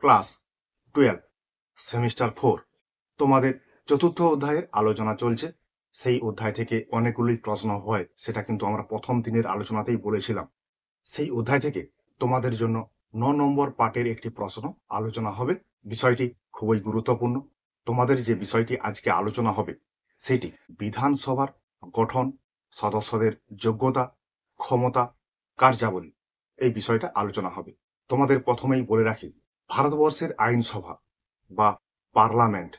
Class 12 semester 4 তোমাদের চতুর্থ অধ্যায়ের আলোচনা চলছে। সেই অধ্যায় থেকে অনেকগুলি প্রশ্ন হয়, সেটা কিন্তু আমরা প্রথম দিনের আলোচনাতেই বলেছিলাম। সেই অধ্যায় থেকে তোমাদের জন্য 9 নম্বর পার্টের একটি প্রশ্ন আলোচনা হবে। বিষয়টি খুবই গুরুত্বপূর্ণ। তোমাদের যে বিষয়টি আজকে আলোচনা হবে সেটি বিধানসভার গঠন, সদস্যদের যোগ্যতা, ক্ষমতা, কার্যাবলী, এই বিষয়টা আলোচনা হবে। তোমাদের প্রথমেই বলে রাখি, ভারতবর্ষের আইনসভা বা পার্লামেন্ট,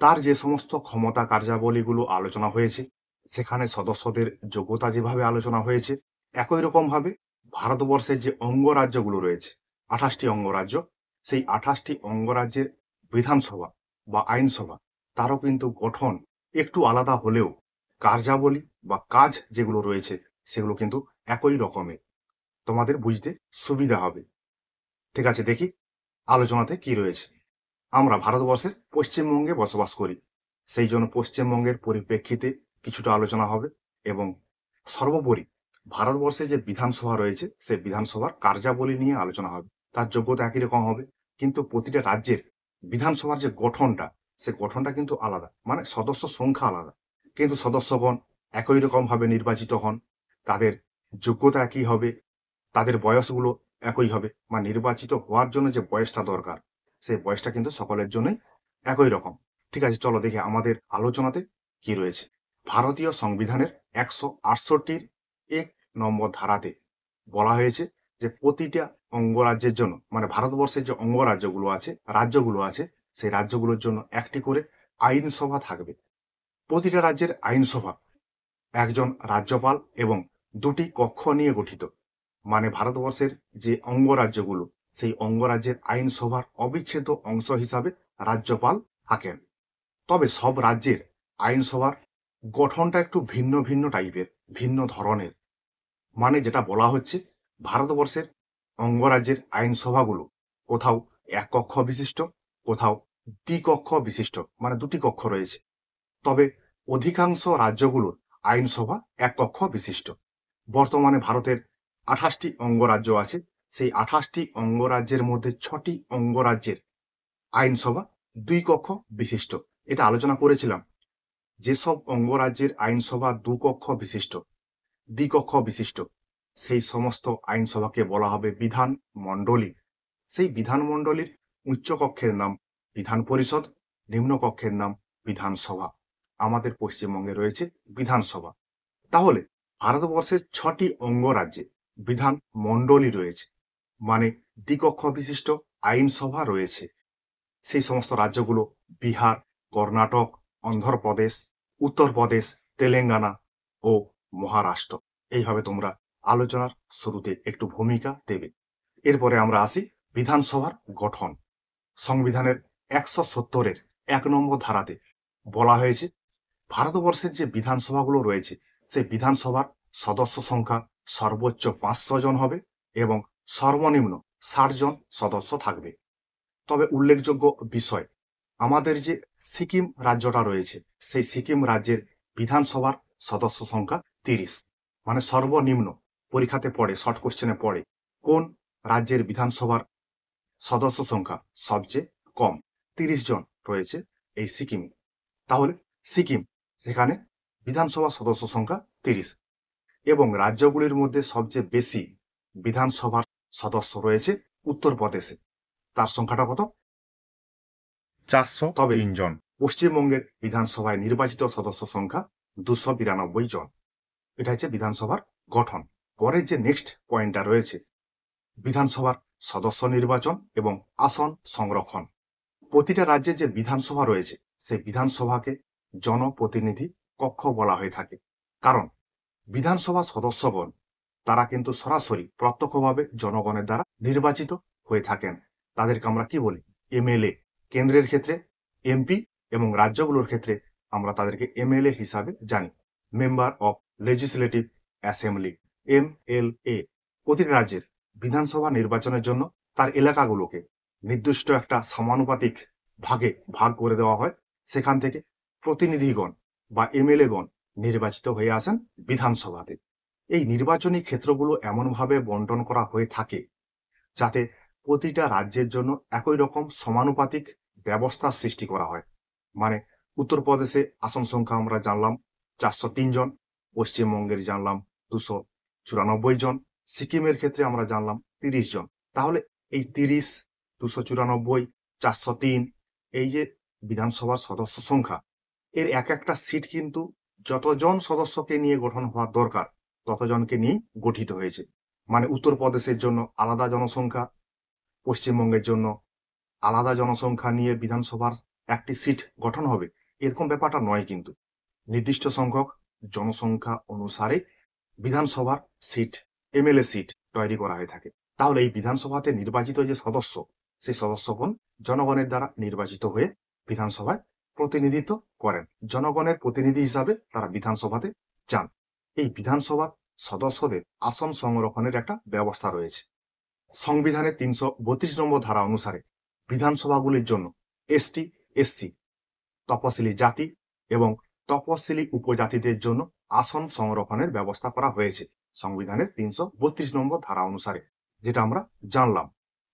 তার যে সমস্ত ক্ষমতা কার্যাবলীগুলো আলোচনা হয়েছে, সেখানে সদস্যদের যোগ্যতা যেভাবে আলোচনা হয়েছে, একই রকম ভাবে ভারতবর্ষের যে অঙ্গরাজ্যগুলো রয়েছে, 28টি অঙ্গরাজ্য, সেই 28টি অঙ্গরাজ্যের বিধানসভা বা আইনসভা, তারও কিন্তু গঠন একটু আলাদা হলেও কার্যাবলী বা কাজ যেগুলো রয়েছে সেগুলো কিন্তু একই রকমের। তোমাদের বুঝতে সুবিধা হবে। ঠিক আছে, দেখি আলোচনাতে কি রয়েছে। আমরা ভারতবর্ষের পশ্চিমবঙ্গে বসবাস করি, সেই জন্য পশ্চিমবঙ্গের পরিপ্রেক্ষিতে কিছুটা আলোচনা হবে এবং সর্বোপরি ভারতবর্ষে যে বিধানসভা রয়েছে সেই বিধানসভার কার্যাবলী নিয়ে আলোচনা হবে। তার যোগ্যতা একই রকম হবে, কিন্তু প্রতিটা রাজ্যের বিধানসভার যে গঠনটা, সে গঠনটা কিন্তু আলাদা, মানে সদস্য সংখ্যা আলাদা, কিন্তু সদস্যগণ একই রকম ভাবে নির্বাচিত হন। তাদের যোগ্যতা একই হবে, তাদের বয়সগুলো একই হবে, বা নির্বাচিত হওয়ার জন্য যে বয়সটা দরকার সেই বয়সটা কিন্তু সকলের জন্যই একই রকম। ঠিক আছে, চলো দেখি আমাদের আলোচনাতে কি রয়েছে। ভারতীয় সংবিধানের 168 1 নম্বর ধারাতে বলা হয়েছে যে প্রতিটা অঙ্গরাজ্যের জন্য, মানে ভারতবর্ষের যে অঙ্গরাজ্যগুলো আছে, রাজ্যগুলো আছে, সেই রাজ্যগুলোর জন্য একটি করে আইনসভা থাকবে। প্রতিটা রাজ্যের আইনসভা একজন রাজ্যপাল এবং 2টি কক্ষ নিয়ে গঠিত। মানে ভারতবর্ষের যে অঙ্গরাজ্যগুলো, সেই অঙ্গরাজ্যের আইনসভার অবিচ্ছেদ্য অংশ হিসাবে রাজ্যপাল থাকেন। তবে সব রাজ্যের আইনসভার গঠনটা একটু ভিন্ন ভিন্ন টাইপের, ভিন্ন ধরনের। মানে যেটা বলা হচ্ছে, ভারতবর্ষের অঙ্গরাজ্যের আইনসভাগুলো কোথাও এক কক্ষ বিশিষ্ট, কোথাও দ্বিকক্ষ বিশিষ্ট, মানে 2টি কক্ষ রয়েছে। তবে অধিকাংশ রাজ্যগুলোর আইনসভা এক কক্ষ বিশিষ্ট। বর্তমানে ভারতের 28টি অঙ্গরাজ্য আছে, সেই 28টি অঙ্গরাজ্যের মধ্যে 6টি অঙ্গরাজ্যের আইনসভা 2 কক্ষ বিশিষ্ট। এটা আলোচনা করেছিলাম, যেসব অঙ্গরাজ্যের আইনসভা 2 কক্ষ বিশিষ্ট, দ্বিকক্ষ বিশিষ্ট, সেই সমস্ত আইনসভাকে বলা হবে বিধান মণ্ডলী। সেই বিধান মণ্ডলীর উচ্চ কক্ষের নাম বিধান পরিষদ, নিম্ন কক্ষের নাম বিধানসভা। আমাদের পশ্চিমবঙ্গে রয়েছে বিধানসভা। তাহলে ভারতবর্ষের 6টি অঙ্গরাজ্যে বিধান মণ্ডলী রয়েছে, মানে দ্বিকক্ষ বিশিষ্ট আইনসভা রয়েছে। সেই সমস্ত রাজ্যগুলো বিহার, কর্ণাটক, অন্ধ্রপ্রদেশ, উত্তরপ্রদেশ, তেলেঙ্গানা ও মহারাষ্ট্র। এইভাবে তোমরা আলোচনার শুরুতে একটু ভূমিকা দেবে। এরপরে আমরা আসি বিধানসভার গঠন। সংবিধানের 170-এর 1 নম্বর ধারাতে বলা হয়েছে, ভারতবর্ষের যে বিধানসভাগুলো রয়েছে সেই বিধানসভার সদস্য সংখ্যা সর্বোচ্চ 500 জন হবে এবং সর্বনিম্ন 60 জন সদস্য থাকবে। তবে উল্লেখযোগ্য বিষয়, আমাদের যে সিকিম রাজ্যটা রয়েছে, সেই সিকিম রাজ্যের বিধানসভার সদস্য সংখ্যা 30। মানে সর্বনিম্ন পরীক্ষাতে পড়ে, শর্ট কোশ্চেনে পড়ে, কোন রাজ্যের বিধানসভার সদস্য সংখ্যা সবচেয়ে কম, 30 জন রয়েছে এই সিকিমে। তাহলে সিকিম, সেখানে বিধানসভা সদস্য সংখ্যা 30। এবং রাজ্যগুলির মধ্যে সবচেয়ে বেশি বিধানসভার সদস্য রয়েছে উত্তরপ্রদেশে, তার সংখ্যাটা কত? 403 জন। পশ্চিমবঙ্গের বিধানসভায় নির্বাচিত সদস্য সংখ্যা 292 জন। এটা হচ্ছে বিধানসভার গঠন। পরের যে নেক্সট পয়েন্টটা রয়েছে, বিধানসভার সদস্য নির্বাচন এবং আসন সংরক্ষণ। প্রতিটা রাজ্যে যে বিধানসভা রয়েছে সেই বিধানসভাকে জনপ্রতিনিধি কক্ষ বলা হয়ে থাকে। কারণ বিধানসভা সদস্যগণ তারা কিন্তু সরাসরি প্রত্যক্ষভাবে জনগণের দ্বারা নির্বাচিত হয়ে থাকেন। তাদেরকে আমরা কি বলি? এমএলএ। কেন্দ্রের ক্ষেত্রে এমপি এবং রাজ্যগুলোর ক্ষেত্রে আমরা তাদেরকে এমএলএ হিসাবে জানি, member of legislative assembly, MLA. প্রতিটি রাজ্যের বিধানসভা নির্বাচনের জন্য তার এলাকাগুলোকে নির্দিষ্ট একটা সমানুপাতিক ভাগে ভাগ করে দেওয়া হয়। সেখান থেকে প্রতিনিধিগণ বা এমএলএগণ নির্বাচিত হয়ে আসেন বিধানসভাতে। এই নির্বাচনী ক্ষেত্রগুলো এমনভাবে বন্টন করা হয়ে থাকে যাতে প্রতিটা রাজ্যের জন্য একই রকম সমানুপাতিক ব্যবস্থার সৃষ্টি করা হয়। মানে উত্তরপ্রদেশে আসন সংখ্যা আমরা জানলাম 403 জন, পশ্চিমবঙ্গের জানলাম 294 জন, সিকিমের ক্ষেত্রে আমরা জানলাম 30 জন। তাহলে এই 30, 294, 403 এই যে বিধানসভার সদস্য সংখ্যা, এর এক একটা সিট কিন্তু যতজন সদস্যকে নিয়ে গঠন হওয়ার দরকার ততজনকে নিয়ে গঠিত হয়েছে। মানে উত্তরপ্রদেশের জন্য আলাদা জনসংখ্যা, পশ্চিমবঙ্গের জন্য আলাদা জনসংখ্যা নিয়ে বিধানসভার একটি সিট গঠন হবে, এরকম ব্যাপারটা নয়। কিন্তু নির্দিষ্ট সংখ্যক জনসংখ্যা অনুসারে বিধানসভার সিট, এমএলএ সিট তৈরি করা হয়ে থাকে। তাহলে এই বিধানসভাতে নির্বাচিত যে সদস্য, সেই সদস্যগণ জনগণের দ্বারা নির্বাচিত হয়ে বিধানসভায় প্রতিনিধিত্ব করেন। জনগণের প্রতিনিধি হিসাবে তারা বিধানসভাতে যান। এই বিধানসভার সদস্যদের আসন সংরক্ষণের একটা ব্যবস্থা রয়েছে। সংবিধানের 332 নম্বর ধারা অনুসারে বিধানসভাগুলির জন্য এসটি, এসসি, তপশিলি জাতি এবং তপশিলি উপজাতিদের জন্য আসন সংরক্ষণের ব্যবস্থা করা হয়েছে সংবিধানের 332 নম্বর ধারা অনুসারে, যেটা আমরা জানলাম।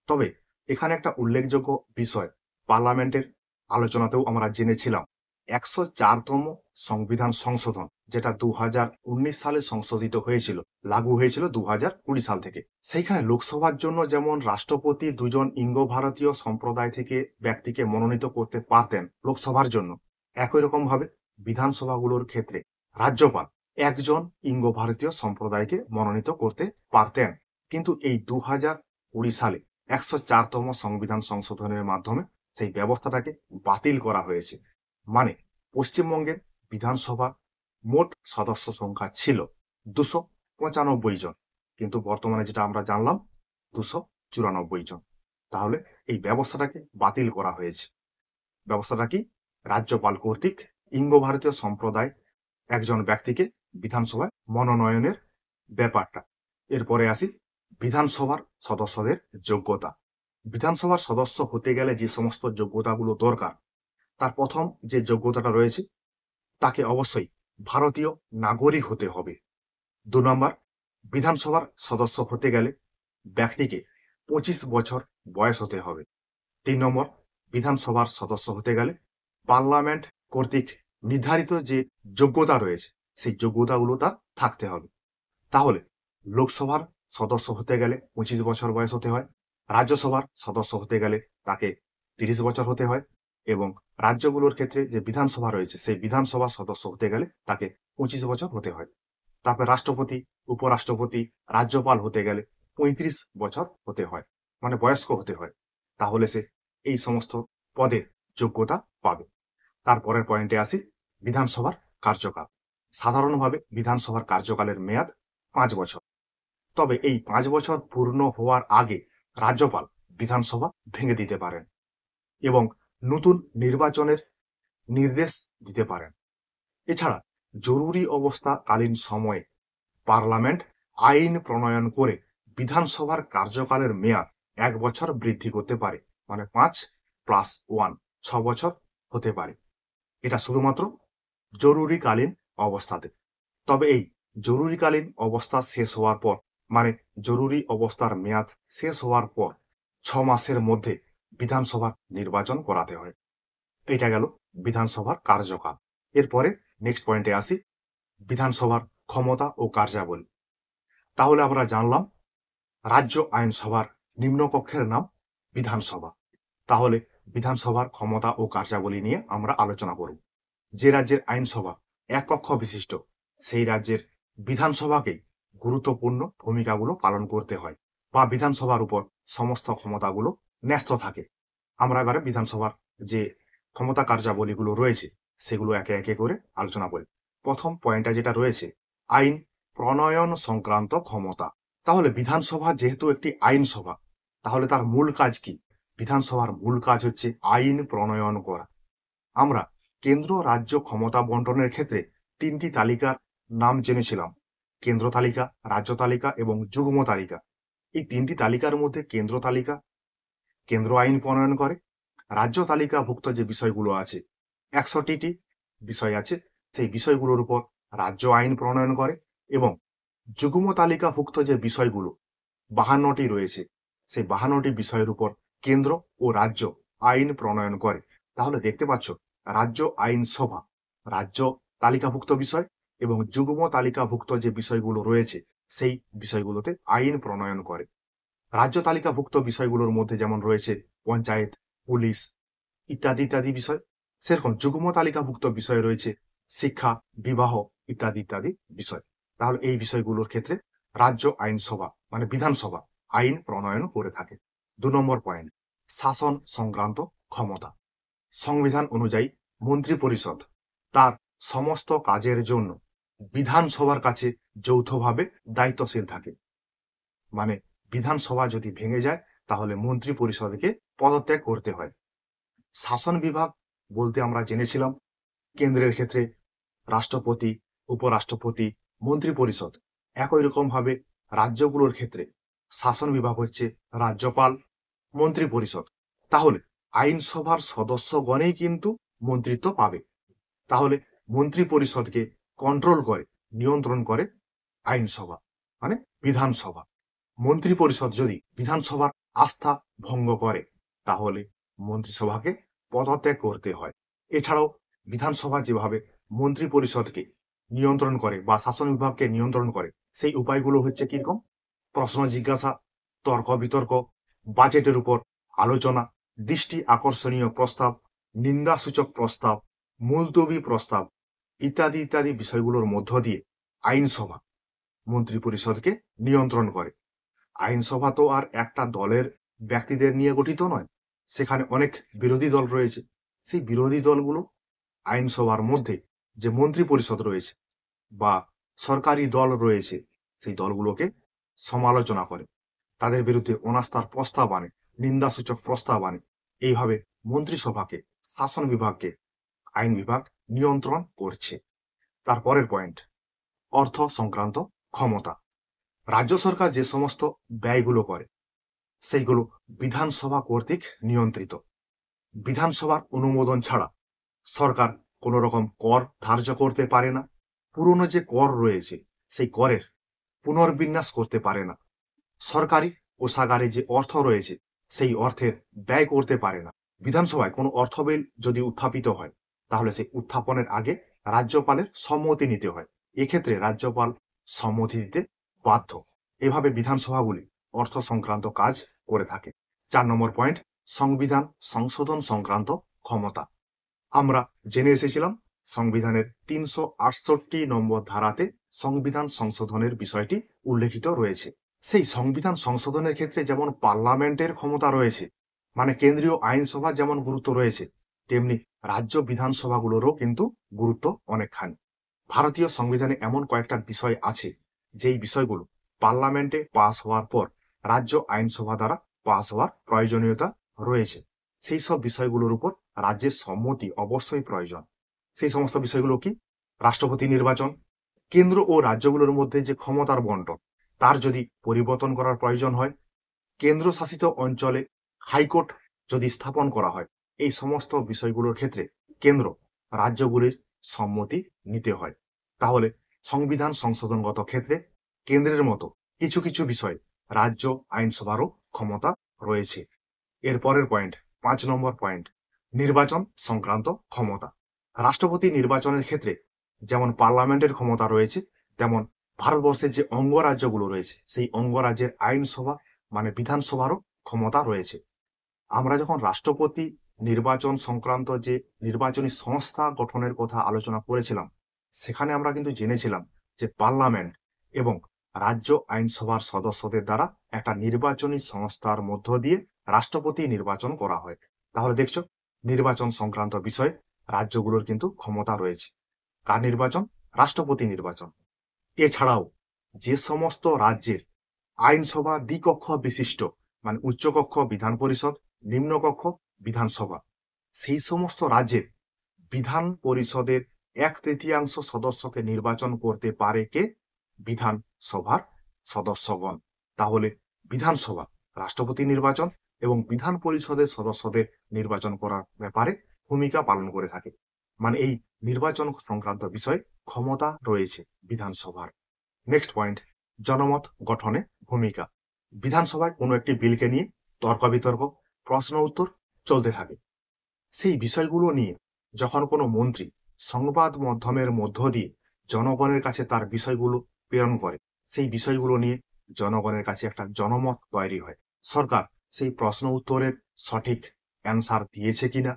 তবে এখানে একটা উল্লেখযোগ্য বিষয় পার্লামেন্টের আলোচনাতেও আমরা জেনেছিলাম, 104তম সংবিধান সংশোধন, যেটা 2019 সালে সংশোধিত হয়েছিল, লাগু হয়েছিল 2020 সাল থেকে। সেইখানে লোকসভার জন্য যেমন রাষ্ট্রপতি 2জন ইঙ্গো ভারতীয় সম্প্রদায় থেকে ব্যক্তিকে মনোনীত করতে পারতেন লোকসভার জন্য, একই রকম ভাবে বিধানসভাগুলোর ক্ষেত্রে রাজ্যপাল 1জন ইঙ্গো ভারতীয় সম্প্রদায়কে মনোনীত করতে পারতেন। কিন্তু এই 2020 সালে 104তম সংবিধান সংশোধনের মাধ্যমে সেই ব্যবস্থাটাকে বাতিল করা হয়েছে। মানে পশ্চিমবঙ্গের বিধানসভার মোট সদস্য সংখ্যা ছিল 295 জন, কিন্তু বর্তমানে যেটা আমরা জানলাম 294 জন। তাহলে এই ব্যবস্থাটাকে বাতিল করা হয়েছে। ব্যবস্থাটা কি? রাজ্যপাল কর্তৃক ইঙ্গো ভারতীয় সম্প্রদায় একজন ব্যক্তিকে বিধানসভায় মনোনয়নের ব্যাপারটা। এরপরে আসি বিধানসভার সদস্যদের যোগ্যতা। বিধানসভার সদস্য হতে গেলে যে সমস্ত যোগ্যতাগুলো দরকার, তার প্রথম যে যোগ্যতাটা রয়েছে, তাকে অবশ্যই ভারতীয় নাগরিক হতে হবে। 2 নম্বর, বিধানসভার সদস্য হতে গেলে ব্যক্তিকে 25 বছর বয়স হতে হবে। 3 নম্বর, বিধানসভার সদস্য হতে গেলে পার্লামেন্ট কর্তৃক নির্ধারিত যে যোগ্যতা রয়েছে, সেই যোগ্যতাগুলো তার থাকতে হবে। তাহলে লোকসভার সদস্য হতে গেলে 25 বছর বয়স হতে হয়, রাজ্যসভার সদস্য হতে গেলে তাকে 30 বছর হতে হয়, এবং রাজ্যগুলোর ক্ষেত্রে যে বিধানসভা রয়েছে, সেই বিধানসভার সদস্য হতে গেলে তাকে 25 বছর হতে হয়। তারপরে রাষ্ট্রপতি, উপরাষ্ট্রপতি, রাজ্যপাল হতে গেলে 35 বছর হতে হয়, মানে বয়স্ক হতে হয়। তাহলে সে এই সমস্ত পদের যোগ্যতা পাবে। তারপরের পয়েন্টে আসি, বিধানসভার কার্যকাল। সাধারণভাবে বিধানসভার কার্যকালের মেয়াদ 5 বছর। তবে এই 5 বছর পূর্ণ হওয়ার আগে রাজ্যপাল বিধানসভা ভেঙে দিতে পারেন এবং নতুন নির্বাচনের নির্দেশ দিতে পারেন। এছাড়া জরুরি অবস্থাকালীন সময়ে পার্লামেন্ট আইন প্রণয়ন করে বিধানসভার কার্যকালের মেয়াদ 1 বছর বৃদ্ধি করতে পারে, মানে 5+1 6 বছর হতে পারে। এটা শুধুমাত্র জরুরিকালীন অবস্থাতে। তবে এই জরুরিকালীন অবস্থা শেষ হওয়ার পর, মানে জরুরি অবস্থার মেয়াদ শেষ হওয়ার পর 6 মাসের মধ্যে বিধানসভার নির্বাচন করাতে হয়। এটা গেল বিধানসভার কার্যকাল। এরপরে নেক্সট পয়েন্টে আসি, বিধানসভার ক্ষমতা ও কার্যাবলী। তাহলে আমরা জানলাম রাজ্য আইনসভার নিম্নকক্ষের নাম বিধানসভা। তাহলে বিধানসভার ক্ষমতা ও কার্যাবলী নিয়ে আমরা আলোচনা করব। যে রাজ্যের আইনসভা এক কক্ষ বিশিষ্ট, সেই রাজ্যের বিধানসভাকে গুরুত্বপূর্ণ ভূমিকাগুলো পালন করতে হয়, বা বিধানসভার উপর সমস্ত ক্ষমতাগুলো ন্যস্ত থাকে। আমরা এবারে বিধানসভার যে ক্ষমতা কার্যাবলীগুলো রয়েছে, সেগুলো একে একে করে আলোচনা করি। প্রথম পয়েন্টটা যেটা রয়েছে, আইন প্রণয়ন সংক্রান্ত ক্ষমতা। তাহলে বিধানসভা যেহেতু একটি আইনসভা, তাহলে তার মূল কাজ কি? বিধানসভার মূল কাজ হচ্ছে আইন প্রণয়ন করা। আমরা কেন্দ্র রাজ্য ক্ষমতা বন্টনের ক্ষেত্রে 3টি তালিকার নাম জেনেছিলাম: কেন্দ্র তালিকা, রাজ্য তালিকা এবং যুগ্ম তালিকা। এই 3টি তালিকার মধ্যে কেন্দ্র তালিকা কেন্দ্র আইন প্রণয়ন করে, রাজ্য তালিকাভুক্ত যে বিষয়গুলো আছে 61টি বিষয় আছে, সেই বিষয়গুলোর উপর রাজ্য আইন প্রণয়ন করে, এবং যুগ্ম তালিকাভুক্ত যে বিষয়গুলো 52টি রয়েছে, সেই 52টি বিষয়ের উপর কেন্দ্র ও রাজ্য আইন প্রণয়ন করে। তাহলে দেখতে পাচ্ছ, রাজ্য আইনসভা রাজ্য তালিকাভুক্ত বিষয় এবং যুগ্ম তালিকাভুক্ত যে বিষয়গুলো রয়েছে সেই বিষয়গুলোতে আইন প্রণয়ন করে। রাজ্য তালিকাভুক্ত বিষয়গুলোর মধ্যে যেমন রয়েছে পঞ্চায়েত, পুলিশ ইত্যাদি ইত্যাদি বিষয়, সেরকম যুগ্ম তালিকাভুক্ত বিষয় রয়েছে শিক্ষা, বিবাহ ইত্যাদি ইত্যাদি বিষয়। তাহলে এই বিষয়গুলোর ক্ষেত্রে রাজ্য আইনসভা মানে বিধানসভা আইন প্রণয়ন করে থাকে। 2 নম্বর পয়েন্ট, শাসন সংক্রান্ত ক্ষমতা। সংবিধান অনুযায়ী মন্ত্রী পরিষদ তার সমস্ত কাজের জন্য বিধানসভার কাছে যৌথভাবে দায়িত্বশীল থাকে। মানে বিধানসভা যদি ভেঙে যায় তাহলে মন্ত্রী পরিষদকে পদত্যাগ করতে হয়। শাসন বিভাগ বলতে আমরা জেনেছিলাম কেন্দ্রের ক্ষেত্রে রাষ্ট্রপতি, উপরাষ্ট্রপতি, মন্ত্রী পরিষদ। একই রকম ভাবে রাজ্যগুলোর ক্ষেত্রে শাসন বিভাগ হচ্ছে রাজ্যপাল, মন্ত্রী পরিষদ। তাহলে আইনসভার সদস্যগণেই কিন্তু মন্ত্রিত্ব পাবে। তাহলে মন্ত্রী পরিষদকে কন্ট্রোল করে, নিয়ন্ত্রণ করে আইনসভা মানে বিধানসভা। মন্ত্রী পরিষদ যদি বিধানসভার আস্থা ভঙ্গ করে তাহলে মন্ত্রিসভাকে পদত্যাগ করতে হয়। এছাড়াও বিধানসভা যেভাবে মন্ত্রী পরিষদকে নিয়ন্ত্রণ করে বা শাসন বিভাগকে নিয়ন্ত্রণ করে সেই উপায়গুলো হচ্ছে কিরকম: প্রশ্ন জিজ্ঞাসা, তর্ক বিতর্ক, বাজেটের উপর আলোচনা, দৃষ্টি আকর্ষণীয় প্রস্তাব, নিন্দাসূচক প্রস্তাব, মুলতবি প্রস্তাব ইত্যাদি ইত্যাদি বিষয়গুলোর মধ্য দিয়ে আইনসভা মন্ত্রী পরিষদকে নিয়ন্ত্রণ করে। আইনসভা তো আর একটা দলের ব্যক্তিদের নিয়ে গঠিত নয়, সেখানে অনেক বিরোধী দল রয়েছে। সেই বিরোধী দলগুলো আইনসভার মধ্যে যে মন্ত্রী পরিষদ রয়েছে বা সরকারি দল রয়েছে সেই দলগুলোকে সমালোচনা করে, তাদের বিরুদ্ধে অনাস্থার প্রস্তাব আনে, নিন্দাসূচক প্রস্তাব আনে। এইভাবে মন্ত্রিসভাকে, শাসন বিভাগকে আইন বিভাগ নিয়ন্ত্রণ করছে। তারপরের পয়েন্ট, অর্থ সংক্রান্ত ক্ষমতা। রাজ্য সরকার যে সমস্ত ব্যয়গুলো করে সেইগুলো বিধানসভা কর্তৃক নিয়ন্ত্রিত। বিধানসভার অনুমোদন ছাড়া সরকার কোনো রকম কর ধার্য করতে পারে না। পুরনো যে কর রয়েছে সেই করের পুনর্বিন্যাস করতে পারে না। সরকারি কোষাগারে যে অর্থ রয়েছে সেই অর্থের ব্যয় করতে পারে না। বিধানসভায় কোনো অর্থ বিল যদি উত্থাপিত হয় তাহলে সেই উত্থাপনের আগে রাজ্যপালের সম্মতি নিতে হয়। এক্ষেত্রে রাজ্যপাল সম্মতি দিতে বাধ্য। এভাবে বিধানসভাগুলি অর্থ সংক্রান্ত কাজ করে থাকে। 4 নম্বর পয়েন্ট, সংবিধান সংশোধন সংক্রান্ত ক্ষমতা। আমরা জেনে এসেছিলাম সংবিধানের 368 নম্বর ধারাতে সংবিধান সংশোধনের বিষয়টি উল্লেখিত রয়েছে। সেই সংবিধান সংশোধনের ক্ষেত্রে যেমন পার্লামেন্টের ক্ষমতা রয়েছে, মানে কেন্দ্রীয় আইনসভা যেমন গুরুত্ব রয়েছে, তেমনি রাজ্য বিধানসভাগুলোরও কিন্তু গুরুত্ব অনেকখানি। ভারতীয় সংবিধানে এমন কয়েকটা বিষয় আছে যেই বিষয়গুলো পার্লামেন্টে পাস হওয়ার পর রাজ্য আইনসভা দ্বারা পাস হওয়ার প্রয়োজনীয়তা রয়েছে। সেই সব বিষয়গুলোর উপর রাজ্যের সম্মতি অবশ্যই প্রয়োজন। সেই সমস্ত বিষয়গুলো কি: রাষ্ট্রপতি নির্বাচন, কেন্দ্র ও রাজ্যগুলোর মধ্যে যে ক্ষমতার বন্টন তার যদি পরিবর্তন করার প্রয়োজন হয়, কেন্দ্রশাসিত অঞ্চলে হাইকোর্ট যদি স্থাপন করা হয়, এই সমস্ত বিষয়গুলোর ক্ষেত্রে কেন্দ্র রাজ্যগুলির সম্মতি নিতে হয়। তাহলে সংবিধান সংশোধনগত ক্ষেত্রে কেন্দ্রের মতো কিছু কিছু বিষয়ে রাজ্য আইনসভারও ক্ষমতা রয়েছে। এর পরের পয়েন্ট, 5 নম্বর পয়েন্ট, নির্বাচন সংক্রান্ত ক্ষমতা। রাষ্ট্রপতি নির্বাচনের ক্ষেত্রে যেমন পার্লামেন্টের ক্ষমতা রয়েছে, তেমন ভারতবর্ষের যে অঙ্গরাজ্যগুলো রয়েছে সেই অঙ্গরাজ্যের আইনসভা মানে বিধানসভারও ক্ষমতা রয়েছে। আমরা যখন রাষ্ট্রপতি নির্বাচন সংক্রান্ত যে নির্বাচনী সংস্থা গঠনের কথা আলোচনা করেছিলাম, সেখানে আমরা কিন্তু জেনেছিলাম যে পার্লামেন্ট এবং রাজ্য আইনসভার সদস্যদের দ্বারা একটা নির্বাচনী সংস্থার মধ্য দিয়ে রাষ্ট্রপতি নির্বাচন করা হয়। তাহলে দেখছো, নির্বাচন সংক্রান্ত বিষয়ে রাজ্যগুলোর কিন্তু ক্ষমতা রয়েছে। কার নির্বাচন? রাষ্ট্রপতি নির্বাচন। এছাড়াও যে সমস্ত রাজ্যের আইনসভা দ্বিকক্ষ বিশিষ্ট, মানে উচ্চকক্ষ বিধান পরিষদ, নিম্নকক্ষ বিধানসভা, সেই সমস্ত রাজ্যের বিধান পরিষদের 1/3 সদস্যকে নির্বাচন করতে পারে কে? বিধানসভার সদস্যগণ। তাহলে বিধানসভা রাষ্ট্রপতি নির্বাচন এবং বিধান পরিষদের সদস্যদের নির্বাচন করার ব্যাপারে ভূমিকা পালন করে থাকে। মানে এই নির্বাচন সংক্রান্ত বিষয়ে ক্ষমতা রয়েছে বিধানসভার। নেক্সট পয়েন্ট, জনমত গঠনে ভূমিকা। বিধানসভায় কোনো একটি বিলকে নিয়ে তর্ক বিতর্ক, প্রশ্ন উত্তর চলতে থাকে। সেই বিষয়গুলো নিয়ে যখন কোনো মন্ত্রী সংবাদ মাধ্যমের মধ্য দিয়ে জনগণের কাছে তার বিষয়গুলো প্রেরণ করে, সেই বিষয়গুলো নিয়ে জনগণের কাছে একটা জনমত তৈরি হয়। সরকার সেই প্রশ্ন উত্তরের সঠিক অ্যান্সার দিয়েছে কিনা,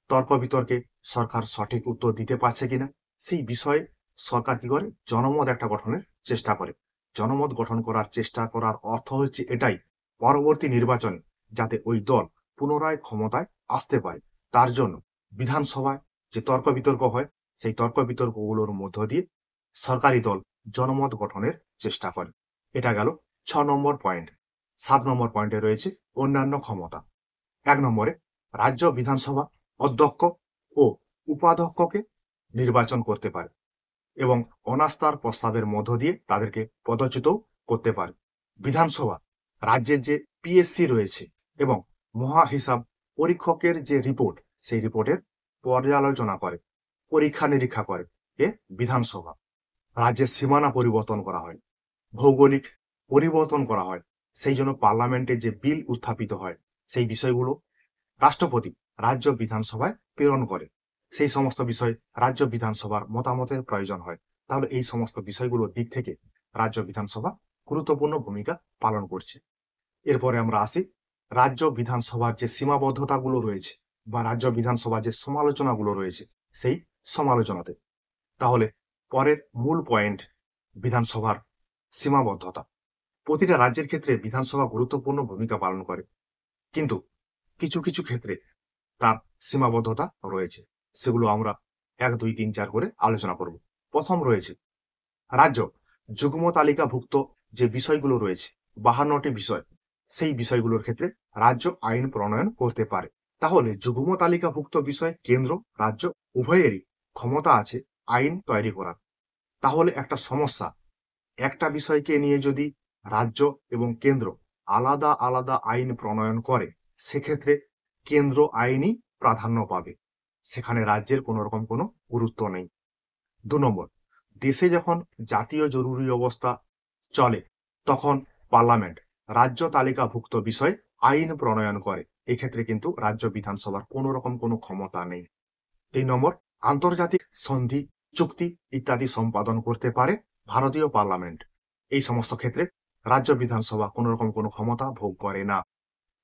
তর্ক বিতর্কে সরকার সঠিক উত্তর দিতে পারছে কিনা, সেই বিষয়ে সরকার কি করে, জনমত একটা গঠনের চেষ্টা করে। জনমত গঠন করার চেষ্টা করার অর্থ হচ্ছে এটাই, পরবর্তী নির্বাচনে যাতে ওই দল পুনরায় ক্ষমতায় আসতে পারে। তার জন্য বিধানসভায় যে তর্ক বিতর্ক হয়, সেই তর্ক বিতর্কগুলোর মধ্য দিয়ে সরকারি দল জনমত গঠনের চেষ্টা করে। এটা গেল 6 নম্বর পয়েন্ট। 7 নম্বর পয়েন্টে রয়েছে অন্যান্য ক্ষমতা। 1 নম্বরে রাজ্য বিধানসভা অধ্যক্ষ ও উপাধ্যক্ষকে নির্বাচন করতে পারে এবং অনাস্থার প্রস্তাবের মধ্য দিয়ে তাদেরকে পদচ্যুত করতে পারে। বিধানসভা রাজ্যের যে পিএসসি রয়েছে এবং মহা হিসাব পরীক্ষকের যে রিপোর্ট, সেই রিপোর্টের পর্যালোচনা করে, পরীক্ষা নিরীক্ষা করে এ বিধানসভা। রাজ্যের সীমানা পরিবর্তন করা হয়, ভৌগোলিক পরিবর্তন করা হয়, সেই জন্য পার্লামেন্টে যে বিল উত্থাপিত হয়, সেই বিষয়গুলো রাষ্ট্রপতি রাজ্য বিধানসভায় প্রেরণ করে। সেই সমস্ত বিষয় রাজ্য বিধানসভার মতামতের প্রয়োজন হয়। তাহলে এই সমস্ত বিষয়গুলোর দিক থেকে রাজ্য বিধানসভা গুরুত্বপূর্ণ ভূমিকা পালন করছে। এরপরে আমরা আসি রাজ্য বিধানসভার যে সীমাবদ্ধতাগুলো রয়েছে বা রাজ্য বিধানসভার যে সমালোচনাগুলো রয়েছে, সেই সমালোচনাতে। তাহলে পরের মূল পয়েন্ট, বিধানসভার সীমাবদ্ধতা। প্রতিটা রাজ্যের ক্ষেত্রে বিধানসভা গুরুত্বপূর্ণ ভূমিকা পালন করে, কিন্তু কিছু কিছু ক্ষেত্রে তার সীমাবদ্ধতা রয়েছে। সেগুলো আমরা 1, 2, 3, 4 করে আলোচনা করব। প্রথম রয়েছে রাজ্য যুগ্ম তালিকাভুক্ত যে বিষয়গুলো রয়েছে, 52টি বিষয়, সেই বিষয়গুলোর ক্ষেত্রে রাজ্য আইন প্রণয়ন করতে পারে। তাহলে যুগ্ম তালিকাভুক্ত বিষয়ে কেন্দ্র রাজ্য উভয়েরই ক্ষমতা আছে আইন তৈরি করার। তাহলে একটা সমস্যা, একটা বিষয়কে নিয়ে যদি রাজ্য এবং কেন্দ্র আলাদা আলাদা আইন প্রণয়ন করে, সেক্ষেত্রে কেন্দ্র আইনই প্রাধান্য পাবে, সেখানে রাজ্যের কোনো রকম কোনো গুরুত্ব নেই। 2 নম্বর, দেশে যখন জাতীয় জরুরি অবস্থা চলে, তখন পার্লামেন্ট রাজ্য তালিকাভুক্ত বিষয়ে আইন প্রণয়ন করে। এক্ষেত্রে কিন্তু রাজ্য বিধানসভার কোনো রকম কোনো ক্ষমতা নেই। 3 নম্বর, আন্তর্জাতিক সন্ধি, চুক্তি ইত্যাদি সম্পাদন করতে পারে ভারতীয় পার্লামেন্ট। এই সমস্ত ক্ষেত্রে রাজ্য বিধানসভা কোনো রকম কোনো ক্ষমতা ভোগ করে না।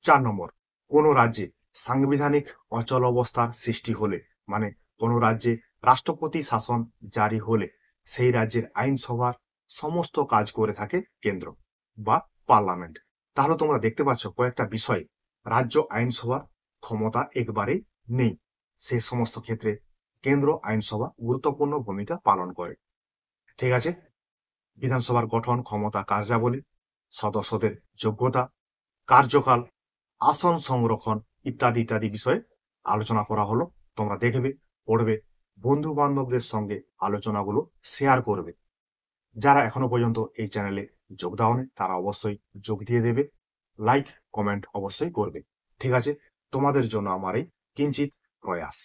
4 নম্বর, কোনো রাজ্যে সাংবিধানিক অচলাবস্থার সৃষ্টি হলে, মানে কোনো রাজ্যে রাষ্ট্রপতি শাসন জারি হলে, সেই রাজ্যের আইনসভার সমস্ত কাজ করে থাকে কেন্দ্র বা পার্লামেন্ট। তাহলে তোমরা দেখতে পাচ্ছ কয়েকটা বিষয়ে রাজ্য আইনসভার ক্ষমতা একবারেই নেই। সেই সমস্ত ক্ষেত্রে কেন্দ্র আইনসভা গুরুত্বপূর্ণ ভূমিকা পালন করে। ঠিক আছে, বিধানসভার গঠন, ক্ষমতা, কার্যাবলী, সদস্যদের যোগ্যতা, কার্যকাল, আসন সংরক্ষণ ইত্যাদি ইত্যাদি বিষয়ে আলোচনা করা হলো। তোমরা দেখবে, পড়বে, বন্ধু বান্ধবদের সঙ্গে আলোচনাগুলো শেয়ার করবে। যারা এখনো পর্যন্ত এই চ্যানেলে যোগ দাওনি, তারা অবশ্যই যোগ দিয়ে দেবে, লাইক কমেন্ট অবশ্যই করবে। ঠিক আছে, তোমাদের জন্য আমার এই কিঞ্চিত প্রয়াস।